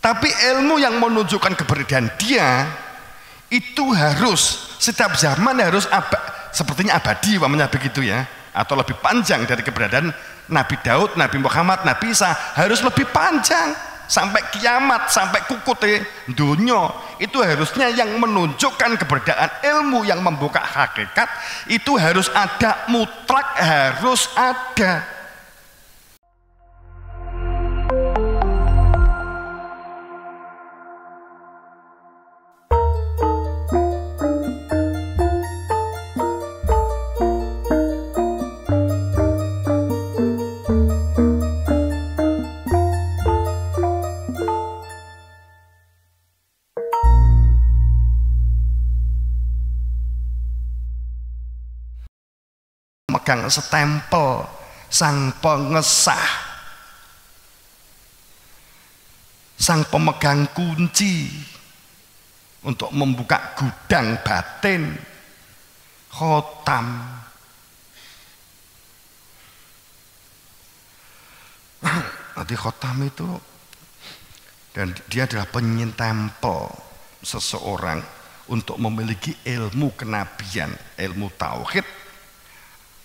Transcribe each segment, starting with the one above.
Tapi ilmu yang menunjukkan keberadaan dia itu harus setiap zaman harus sepertinya abadi, namanya begitu ya, atau lebih panjang dari keberadaan Nabi Daud, Nabi Muhammad, Nabi Isa, harus lebih panjang sampai kiamat, sampai kukute dunia. Itu harusnya yang menunjukkan keberadaan ilmu yang membuka hakikat itu harus ada, mutlak harus ada. Megang stempel sang pengesah, sang pemegang kunci untuk membuka gudang batin, khotam. Nanti khotam itu, dan dia adalah penyentempel seseorang untuk memiliki ilmu kenabian, ilmu tauhid.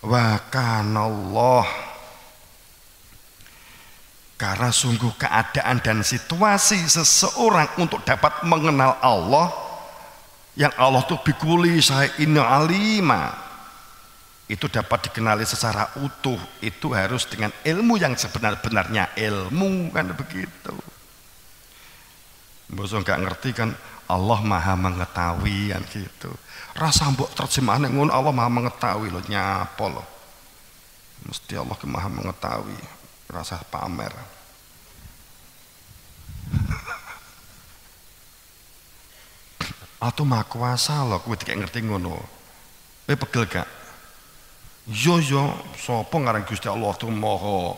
Wa kanallah, karena sungguh keadaan dan situasi seseorang untuk dapat mengenal Allah, yang Allah itu bikuli syai'in alima, itu dapat dikenali secara utuh, itu harus dengan ilmu yang sebenar-benarnya ilmu, kan begitu. Bosok nggak ngerti kan, Allah maha mengetahui kan gitu. Rasa mbok terjemahan ngono, Allah maha mengetahui loh, nyapa loh. Mesti Allah maha mengetahui, rasa pamer. Atau maha kuasa loh, kowe kayak ngerti ngono. Pegel gak? Yo sapa ngarang Gusti Allah tuh maha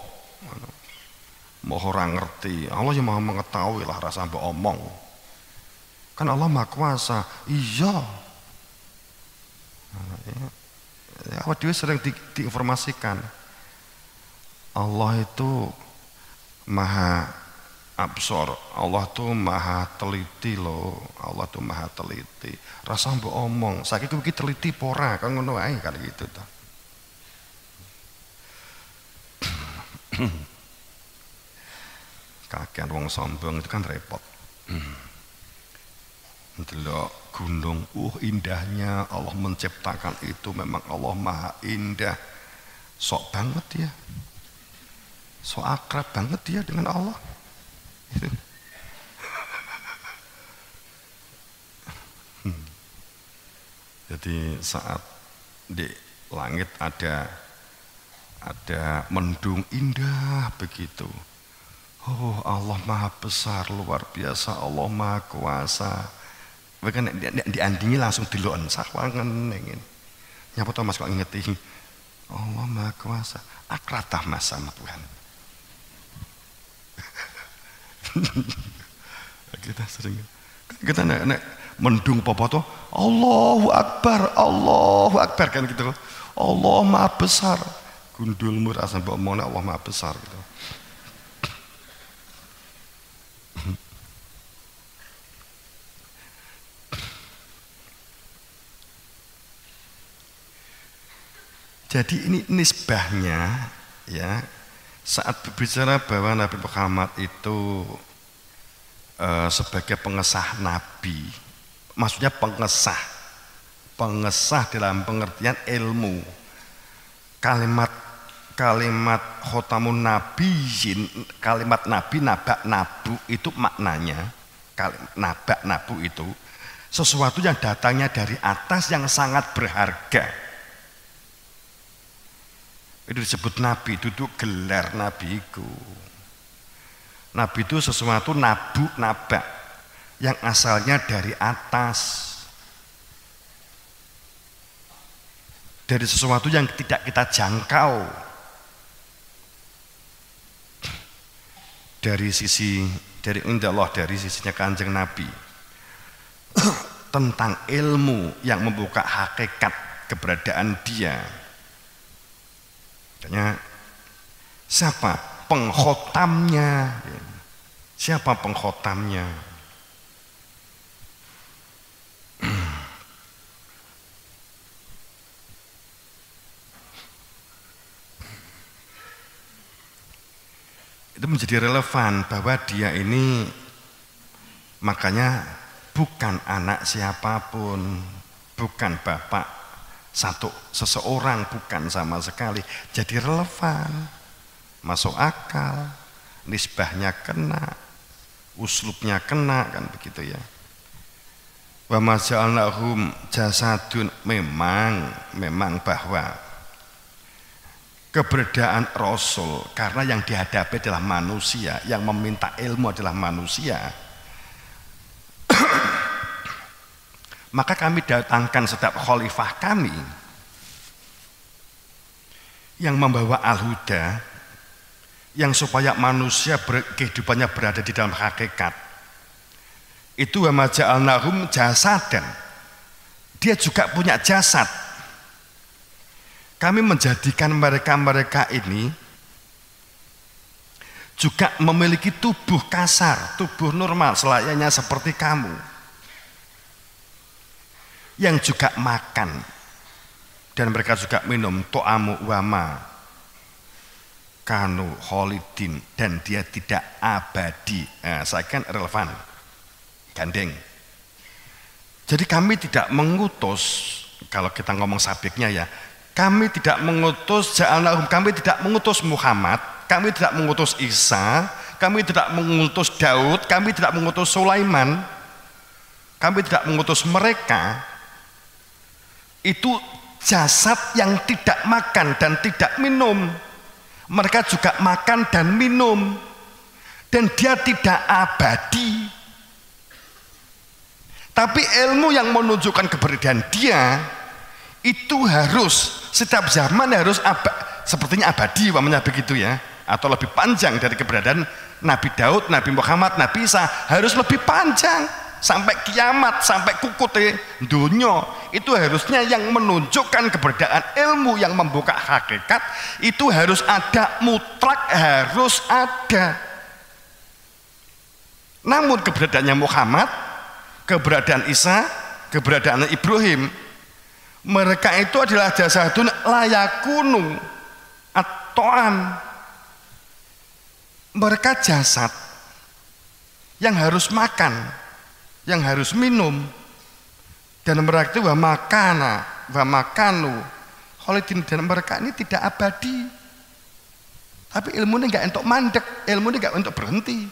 ora ngerti. Allah yang maha mengetahui lah, rasa mbok omong. Kan Allah maha kuasa. Iya. Awak dhewe sering diinformasikan Allah itu maha absor, Allah tuh maha teliti loh, Allah tuh maha teliti. Rasa mbok omong, saiki kuwi teliti pora, kan ngono ae kan gitu ta. Kakean wong sombong itu kan repot. Delok gunung, indahnya Allah menciptakan itu, memang Allah maha indah. Sok banget ya, sok akrab banget ya dengan Allah. Jadi saat di langit ada mendung indah begitu, oh Allah maha besar, luar biasa, Allah maha kuasa. Bahkan diandingi langsung diloen sawangen ngene. Nyapa to Mas kok ngingeti Allah maha kuasa, akratah Mas sama Tuhan. Kita sering kita nek mendung apa to Allahu Akbar kan gitu. Allah maha besar. Gundulmu rasa mbok omongna Allah maha besar gitu. Jadi ini nisbahnya ya, saat berbicara bahwa Nabi Muhammad itu sebagai pengesah Nabi, maksudnya pengesah dalam pengertian ilmu. Kalimat khotamun nabiyyin, kalimat nabi, nabak, nabu itu maknanya, nabak, nabu itu sesuatu yang datangnya dari atas yang sangat berharga. Itu disebut nabi, itu gelar nabiku. Nabi itu sesuatu nabu, nabak yang asalnya dari atas, dari sesuatu yang tidak kita jangkau, dari Allah, dari sisinya Kanjeng Nabi, tentang ilmu yang membuka hakikat keberadaan dia. Siapa? Pengkhotamnya. Siapa pengkhotamnya? Itu menjadi relevan bahwa dia ini makanya bukan anak siapapun, bukan bapak seseorang, bukan sama sekali. Jadi relevan, masuk akal, nisbahnya kena, uslubnya kena, kan begitu ya. Wa ma ja'alnahum jasadun, memang bahwa keberadaan Rasul, karena yang dihadapi adalah manusia, yang meminta ilmu adalah manusia, maka kami datangkan setiap khalifah kami yang membawa al-huda, yang supaya manusia kehidupannya berada di dalam hakikat. Itu wa ma ja'alnahum jasadan, dia juga punya jasad. Kami menjadikan mereka ini juga memiliki tubuh kasar, tubuh normal selayaknya seperti kamu, yang juga makan dan mereka juga minum to'amu wama kanu kholidin, dan dia tidak abadi. Saya kan relevan, gandeng. Jadi kami tidak mengutus, kalau kita ngomong sabiknya ya, kami tidak mengutus ja'alnahum, kami tidak mengutus Muhammad, kami tidak mengutus Isa, kami tidak mengutus Daud, kami tidak mengutus Sulaiman, kami tidak mengutus mereka. Itu jasad yang tidak makan dan tidak minum. Mereka juga makan dan minum, dan dia tidak abadi. Tapi ilmu yang menunjukkan keberadaan dia itu harus setiap zaman harus sepertinya abadi, umpamanya begitu ya, atau lebih panjang dari keberadaan Nabi Daud, Nabi Muhammad, Nabi Isa, harus lebih panjang sampai kiamat, sampai kukute dunia. Itu harusnya yang menunjukkan keberadaan ilmu yang membuka hakikat itu harus ada, mutlak harus ada. Namun keberadaannya Muhammad, keberadaan Isa, keberadaan Ibrahim, mereka itu adalah jasadun layakunu at-ta'am. Mereka jasad yang harus makan, yang harus minum, dan mereka itu wa makanu kholidin, dan mereka ini tidak abadi. Tapi ilmunya enggak untuk mandek, ilmunya enggak untuk berhenti,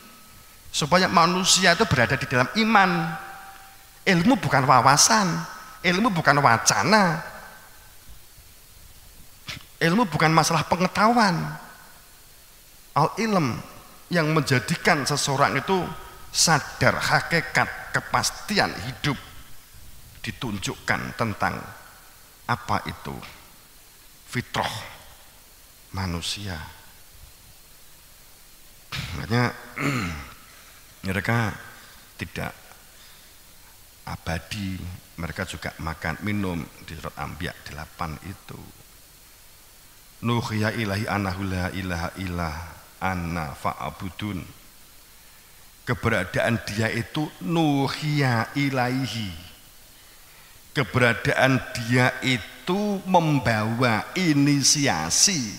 supaya manusia itu berada di dalam iman. Ilmu bukan wawasan, ilmu bukan wacana, ilmu bukan masalah pengetahuan. Al-ilm yang menjadikan seseorang itu sadar hakikat kepastian hidup, ditunjukkan tentang apa itu fitrah manusia. Makanya mereka tidak abadi, mereka juga makan minum di surat Anbiya 8 itu. Nuhiya ilahi anahu la ilaha illah anna fa'abudun. Keberadaan dia itu nuhiya ilaihi. Keberadaan dia itu membawa inisiasi.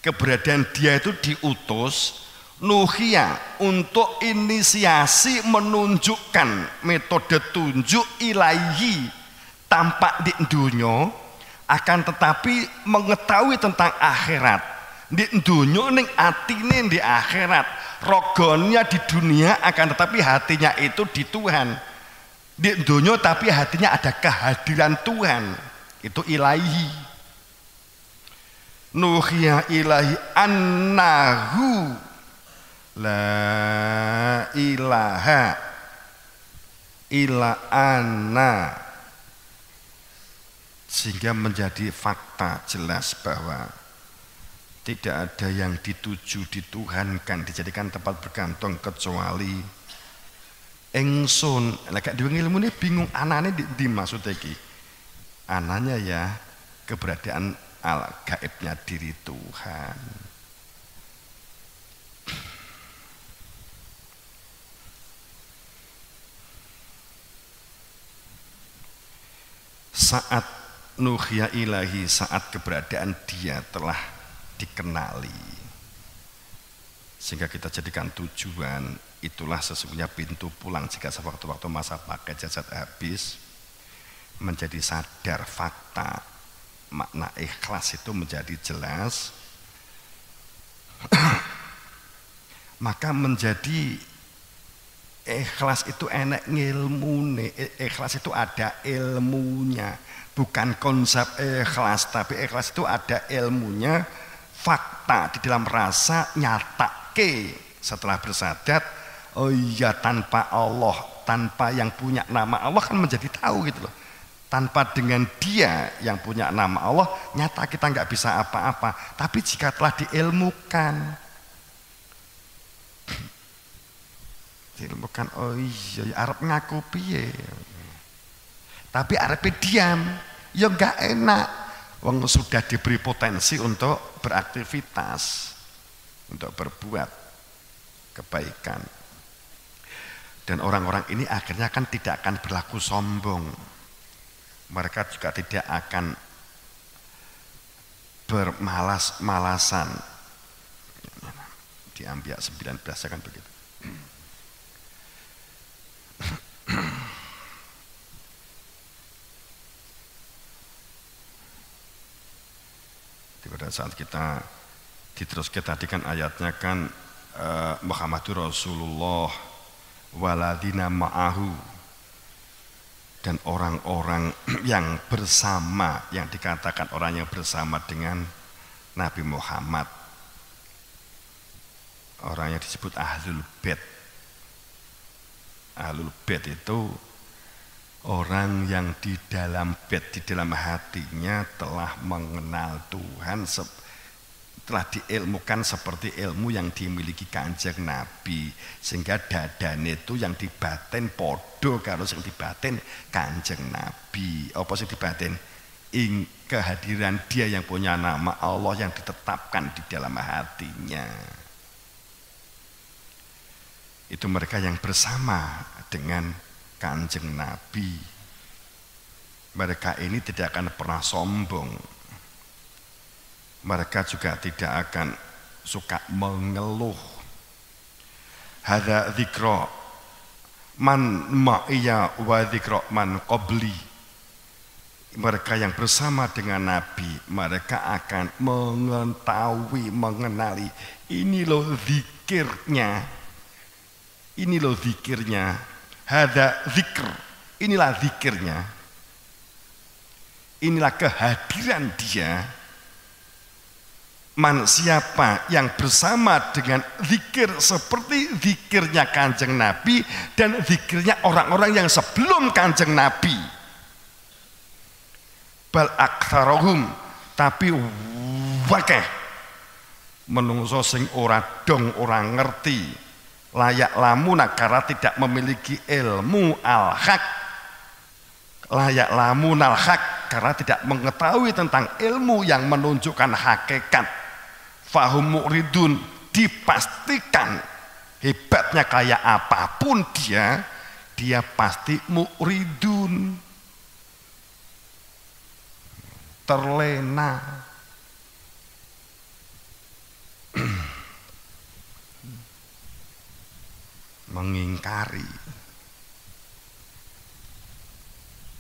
Keberadaan dia itu diutus nuhiya untuk inisiasi, menunjukkan metode tunjuk ilaihi, tampak di dunia, akan tetapi mengetahui tentang akhirat. Di dunia ning atine di akhirat, rogonya di dunia, akan tetapi hatinya itu di Tuhan. Di dunia tapi hatinya ada kehadiran Tuhan, itu ilaihi. Nuhiya ilahi annahu la ilaha illa anna, sehingga menjadi fakta jelas bahwa tidak ada yang dituju, dituhankan, dijadikan tempat bergantung kecuali engsun. Lek dhewe ilmu ini bingung anane di maksud iki. Ananya ya keberadaan al gaibnya diri Tuhan. saat nuhya ilahi, saat keberadaan dia telah dikenali, sehingga kita jadikan tujuan. Itulah sesungguhnya pintu pulang jika sewaktu-waktu masa pakai jasad habis. Menjadi sadar fakta makna ikhlas itu menjadi jelas, maka menjadi ikhlas itu enak ngilmune. Ikhlas itu ada ilmunya, bukan konsep ikhlas, tapi ikhlas itu ada ilmunya, fakta di dalam rasa nyatake setelah bersadat. Oh iya, tanpa Allah, tanpa yang punya nama Allah kan menjadi tahu gitu loh. Tanpa dengan dia yang punya nama Allah, nyata kita nggak bisa apa-apa. Tapi jika telah diilmukan, oh iya, Arab ngaku piye. Tapi Arab diam, ya nggak enak. Wong sudah diberi potensi untuk beraktivitas, untuk berbuat kebaikan. Dan orang-orang ini akhirnya kan tidak akan berlaku sombong. Mereka juga tidak akan bermalas-malasan. Di Anbiya 19 kan begitu. Pada saat kita diteruskan tadi kan ayatnya kan Muhammadur Rasulullah waladina ma'ahu, dan orang-orang yang bersama, yang dikatakan orang yang bersama dengan Nabi Muhammad, orang yang disebut Ahlul Bait. Ahlul Bait itu orang yang di dalam bait, di dalam hatinya telah mengenal Tuhan, telah diilmukan seperti ilmu yang dimiliki Kanjeng Nabi, sehingga dadane itu yang dibatin podo karo sing dibatin Kanjeng Nabi. Apa sih dibatin? Kehadiran dia yang punya nama Allah yang ditetapkan di dalam hatinya. Itu mereka yang bersama dengan Kanjeng Nabi. Mereka ini tidak akan pernah sombong. Mereka juga tidak akan suka mengeluh. Hadza dzikra man ma'iya wa dzikra man qabli. Mereka yang bersama dengan Nabi, mereka akan mengetahui, mengenali, ini loh zikirnya. Ini loh zikirnya. Hadza dzikr, inilah zikirnya. Inilah kehadiran dia. Man, siapa yang bersama dengan zikir seperti zikirnya Kanjeng Nabi dan zikirnya orang-orang yang sebelum Kanjeng Nabi. Bal aktsarohum, tapi wakeh menungso sing ora dong, ora ngerti, layak lamuna karena tidak memiliki ilmu al-haq, layak lamun al-haq karena tidak mengetahui tentang ilmu yang menunjukkan hakikat. Fahum mu'ridun, dipastikan hebatnya kayak apapun dia pasti mu'ridun, terlena. Mengingkari.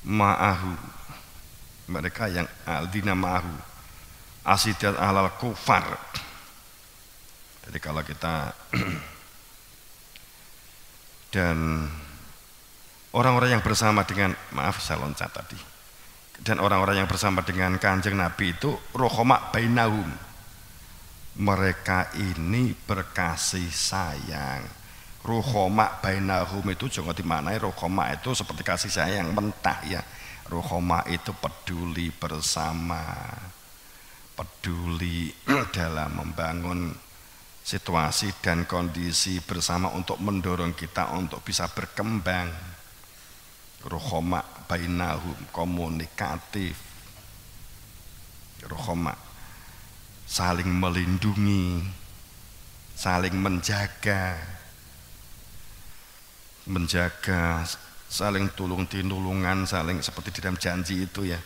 Ma'ahu, mereka yang aldina ma'ahu asidat alal kufar. Jadi kalau kita dan orang-orang yang bersama dengan, maaf saya loncat tadi, dan orang-orang yang bersama dengan Kanjeng Nabi itu rohoma bainahum, mereka ini berkasih sayang. Rohoma bainahum itu jangan dimaknai rohoma itu seperti kasih sayang mentah ya. Rohoma itu peduli bersama, peduli dalam membangun situasi dan kondisi bersama untuk mendorong kita untuk bisa berkembang. Rohoma bainahum, komunikatif. Rohoma saling melindungi, saling menjaga saling tulung tinulungan, saling seperti di dalam janji itu ya.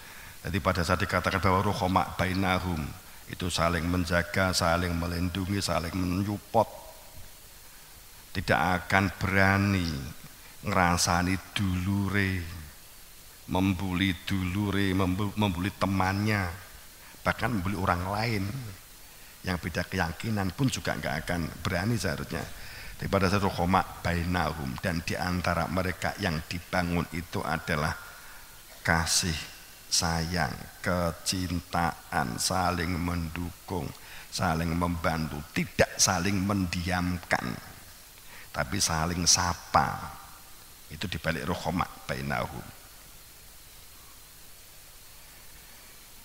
Jadi pada saat dikatakan bahwa ruhama bainahum itu saling menjaga, saling melindungi, saling menyupport, tidak akan berani ngerasani dulure, membuli dulure, membuli temannya, bahkan membuli orang lain yang beda keyakinan pun juga nggak akan berani seharusnya. Pada satu koma bainahum, dan diantara mereka yang dibangun itu adalah kasih sayang, kecintaan, saling mendukung, saling membantu, tidak saling mendiamkan, tapi saling sapa. Itu dibalik rohoma bainahum.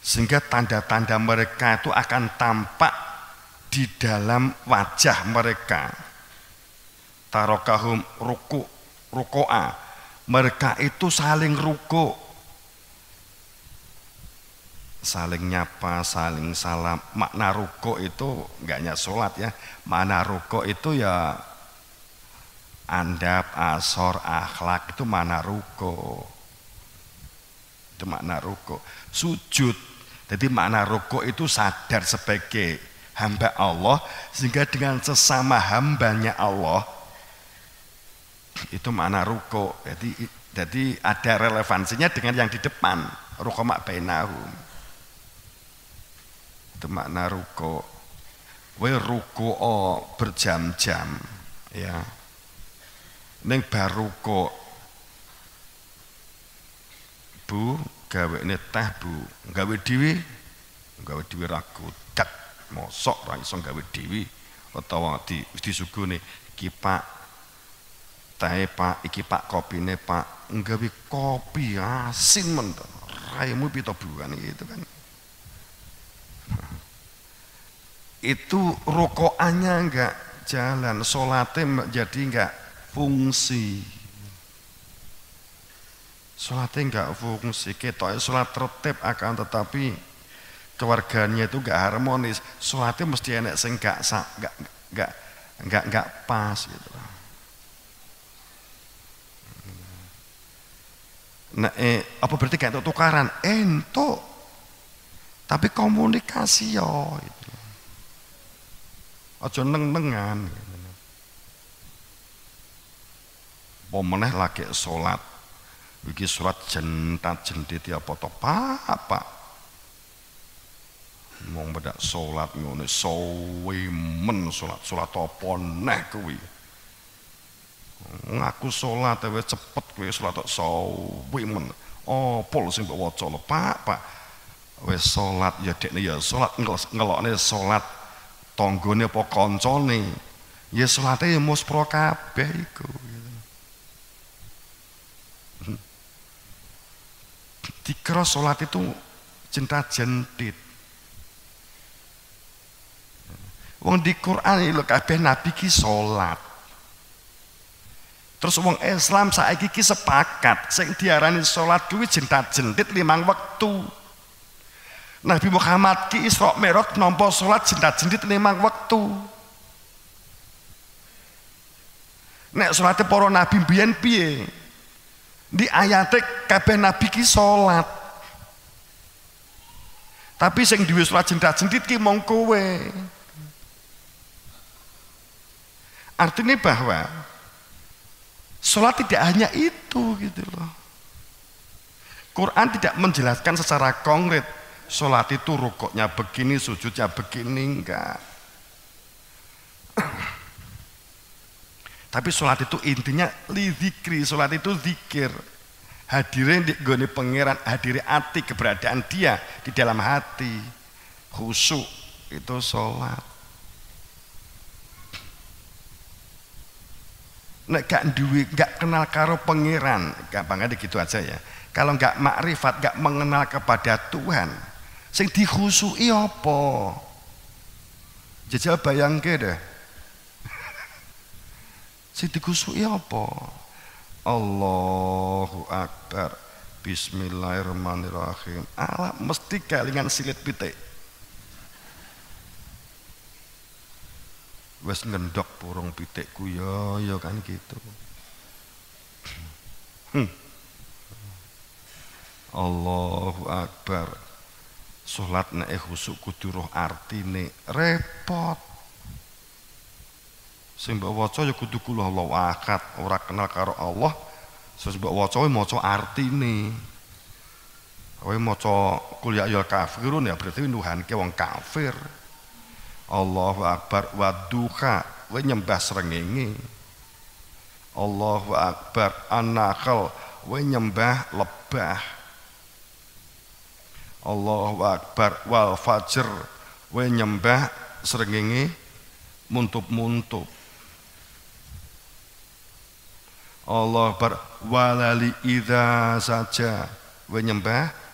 Sehingga tanda-tanda mereka itu akan tampak di dalam wajah mereka. Tarokahum ruko'a, mereka itu saling ruko, saling nyapa, saling salam. Makna ruko itu enggak hanya sholat ya, makna ruko itu ya andap, asor, akhlak, itu makna ruko. Itu makna ruko. Sujud, jadi makna ruko itu sadar sebagai hamba Allah, sehingga dengan sesama hambanya Allah, itu makna ruko. Jadi ada relevansinya dengan yang di depan, ruqama bainahum. Itu makna ruko. We ruko berjam-jam ya. Ning baruko Bu gawe teh Bu, gawe dhewe ra godak, mosok ra iso gawe dhewe utawa disugune iki Pak teh Pak, iki Pak kopine Pak, nggawe kopi asin men, raimu pito bulan gitu kan. Itu rokoannya enggak jalan, sholatnya jadi enggak fungsi. Sholatnya enggak fungsi, ketoknya sholat tertib akan tetapi keluarganya itu enggak harmonis. Sholatnya mesti enak sing enggak pas gitu. Nah, apa berarti kayak tukaran? Entuk, tapi komunikasi yo. Gitu. Aja neng-nengan. Gitu. Pemeneh lagi sholat, iki sholat jentat jendit apa to apa? Wong bedak sholat ngono sowe men sholat apa neh kuwi. Ngaku sholat wis cepet kowe sholat tok sawi men. Opol sing mbok waca lho, Pak. Wis sholat ya dekne ya sholat ngelokne sholat tanggane apa kancane. Ya sholate ya muspro kabeh iku. Dikira sholat itu jentat-jentit. Wong di Quran lho kabeh nabi ki sholat. Terus wong Islam saiki ki sepakat sing diarani salat kuwi jentat-jentit 5 wektu. Nabi Muhammad ki Isra Mi'raj nampa salat jentat-jentit 5 wektu. Nek salate para nabi mbiyen piye? Di ayate kabeh nabi ki salat. Tapi sing duwe salat jentat-jentit ki mung kowe. Artinya bahwa sholat tidak hanya itu gitu loh. Quran tidak menjelaskan secara konkret sholat itu rukuknya begini, sujudnya begini, enggak. Tapi sholat itu intinya lidzikri, sholat itu zikir. Hadirin di gone pangeran, hadiri hati, keberadaan dia di dalam hati. Khusyuk itu sholat. Nek gak duwe, gak kenal karo pangeran, gampang aja gitu aja ya. Kalau gak makrifat, gak mengenal kepada Tuhan, sing dikhusyuki apa? Jajal bayangke deh. Sing dikhusyuki apa? Allahu Akbar. Bismillahirrahmanirrahim. Allah mesti kelingan silit pitik. Wes ngendok burung pitikku ya kan gitu. Allahu Akbar. Salat nek khusuk kudu roh artine, repot. Sing mbok waca ya kudu kul Allahu ahad, ora kenal karo Allah. Terus mbok waca maca artine. Kowe maca kul ya ayyuhal kafirun ya berarti nuhanke wong kafir. Allahu Akbar wadduha, kowe nyembah srengenge. Allahu Akbar an-nakhl, kowe nyembah lebah. Allahu Akbar wal fajr, kowe nyembah srengenge muntup-muntup. Allahu Akbar walali idza saja, kowe nyembah